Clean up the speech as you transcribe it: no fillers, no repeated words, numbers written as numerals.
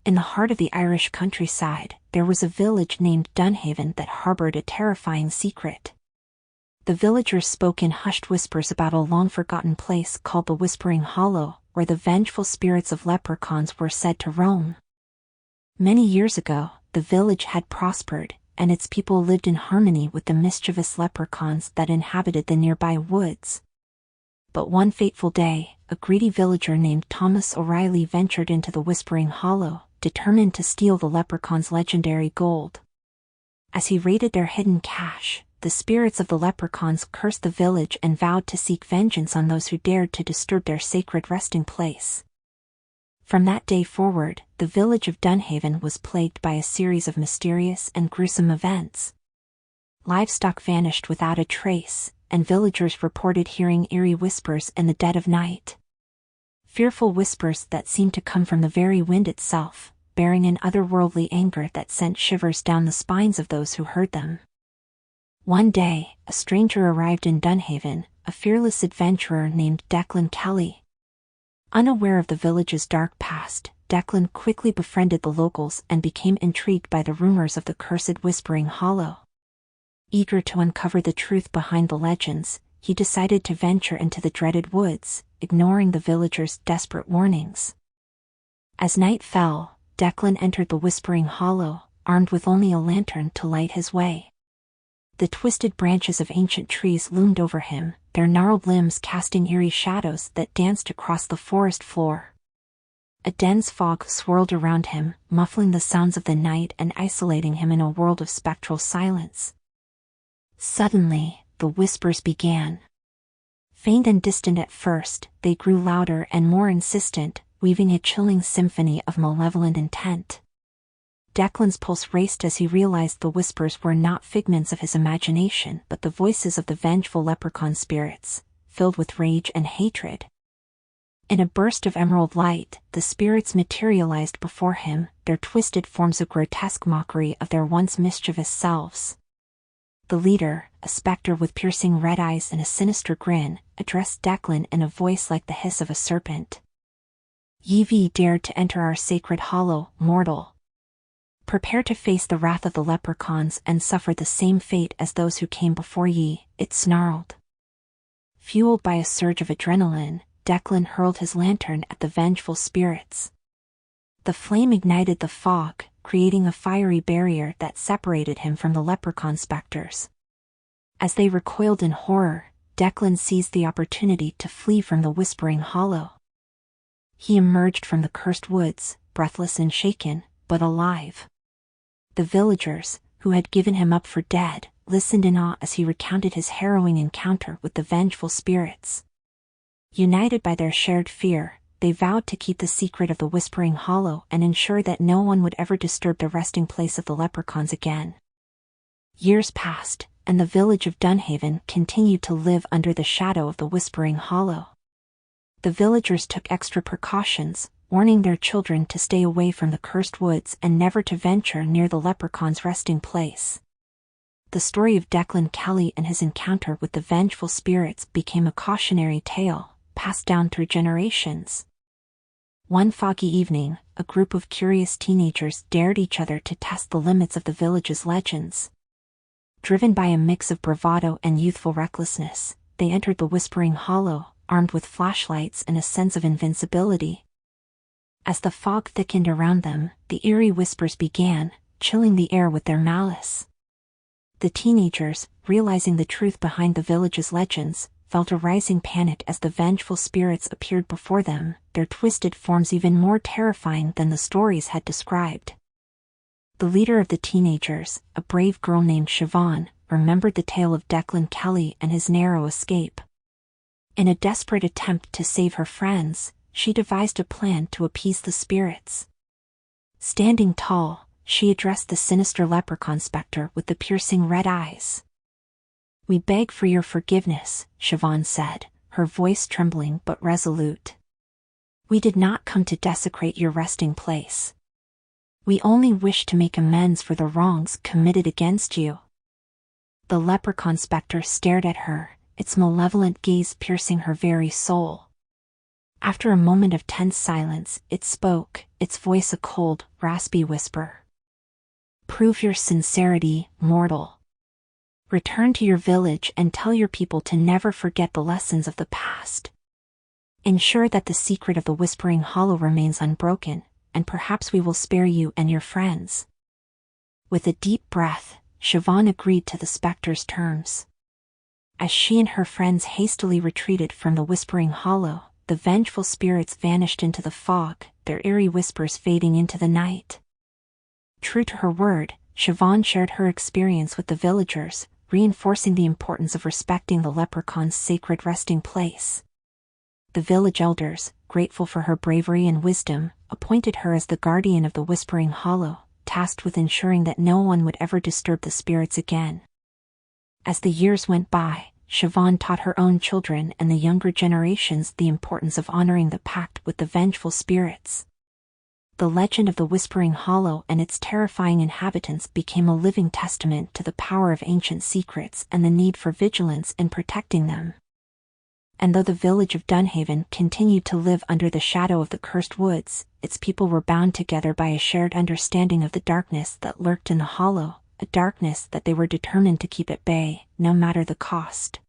In the heart of the Irish countryside, there was a village named Dunhaven that harbored a terrifying secret. The villagers spoke in hushed whispers about a long-forgotten place called the Whispering Hollow, where the vengeful spirits of leprechauns were said to roam. Many years ago, the village had prospered, and its people lived in harmony with the mischievous leprechauns that inhabited the nearby woods. But one fateful day, a greedy villager named Thomas O'Reilly ventured into the Whispering Hollow, determined to steal the leprechaun's legendary gold. As he raided their hidden cache, the spirits of the leprechauns cursed the village and vowed to seek vengeance on those who dared to disturb their sacred resting place. From that day forward, the village of Dunhaven was plagued by a series of mysterious and gruesome events. Livestock vanished without a trace, and villagers reported hearing eerie whispers in the dead of night. Fearful whispers that seemed to come from the very wind itself, bearing an otherworldly anger that sent shivers down the spines of those who heard them. One day, a stranger arrived in Dunhaven, a fearless adventurer named Declan Kelly. Unaware of the village's dark past, Declan quickly befriended the locals and became intrigued by the rumors of the cursed Whispering Hollow. Eager to uncover the truth behind the legends, he decided to venture into the dreaded woods, ignoring the villagers' desperate warnings. As night fell, Declan entered the Whispering Hollow, armed with only a lantern to light his way. The twisted branches of ancient trees loomed over him, their gnarled limbs casting eerie shadows that danced across the forest floor. A dense fog swirled around him, muffling the sounds of the night and isolating him in a world of spectral silence. Suddenly, the whispers began. Faint and distant at first, they grew louder and more insistent, weaving a chilling symphony of malevolent intent. Declan's pulse raced as he realized the whispers were not figments of his imagination but the voices of the vengeful leprechaun spirits, filled with rage and hatred. In a burst of emerald light, the spirits materialized before him, their twisted forms a grotesque mockery of their once mischievous selves. The leader, a specter with piercing red eyes and a sinister grin, addressed Declan in a voice like the hiss of a serpent. "Ye dared to enter our sacred hollow, mortal. Prepare to face the wrath of the leprechauns and suffer the same fate as those who came before ye," it snarled. Fueled by a surge of adrenaline, Declan hurled his lantern at the vengeful spirits. The flame ignited the fog, creating a fiery barrier that separated him from the leprechaun specters. As they recoiled in horror, Declan seized the opportunity to flee from the Whispering Hollow. He emerged from the cursed woods, breathless and shaken, but alive. The villagers, who had given him up for dead, listened in awe as he recounted his harrowing encounter with the vengeful spirits. United by their shared fear, they vowed to keep the secret of the Whispering Hollow and ensure that no one would ever disturb the resting place of the leprechauns again. Years passed, and the village of Dunhaven continued to live under the shadow of the Whispering Hollow. The villagers took extra precautions, warning their children to stay away from the cursed woods and never to venture near the leprechaun's resting place. The story of Declan Kelly and his encounter with the vengeful spirits became a cautionary tale, passed down through generations. One foggy evening, a group of curious teenagers dared each other to test the limits of the village's legends. Driven by a mix of bravado and youthful recklessness, they entered the Whispering Hollow, armed with flashlights and a sense of invincibility. As the fog thickened around them, the eerie whispers began, chilling the air with their malice. The teenagers, realizing the truth behind the village's legends, felt a rising panic as the vengeful spirits appeared before them, their twisted forms even more terrifying than the stories had described. The leader of the teenagers, a brave girl named Siobhan, remembered the tale of Declan Kelly and his narrow escape. In a desperate attempt to save her friends, she devised a plan to appease the spirits. Standing tall, she addressed the sinister leprechaun specter with the piercing red eyes. "We beg for your forgiveness," Siobhan said, her voice trembling but resolute. "We did not come to desecrate your resting place. We only wish to make amends for the wrongs committed against you." The leprechaun specter stared at her, its malevolent gaze piercing her very soul. After a moment of tense silence, it spoke, its voice a cold, raspy whisper. "Prove your sincerity, mortal. Return to your village and tell your people to never forget the lessons of the past. Ensure that the secret of the Whispering Hollow remains unbroken, and perhaps we will spare you and your friends." With a deep breath, Siobhan agreed to the specter's terms. As she and her friends hastily retreated from the Whispering Hollow, the vengeful spirits vanished into the fog, their eerie whispers fading into the night. True to her word, Siobhan shared her experience with the villagers, reinforcing the importance of respecting the leprechaun's sacred resting place. The village elders, grateful for her bravery and wisdom, appointed her as the guardian of the Whispering Hollow, tasked with ensuring that no one would ever disturb the spirits again. As the years went by, Siobhan taught her own children and the younger generations the importance of honoring the pact with the vengeful spirits. The legend of the Whispering Hollow and its terrifying inhabitants became a living testament to the power of ancient secrets and the need for vigilance in protecting them. And though the village of Dunhaven continued to live under the shadow of the cursed woods, its people were bound together by a shared understanding of the darkness that lurked in the hollow, a darkness that they were determined to keep at bay, no matter the cost.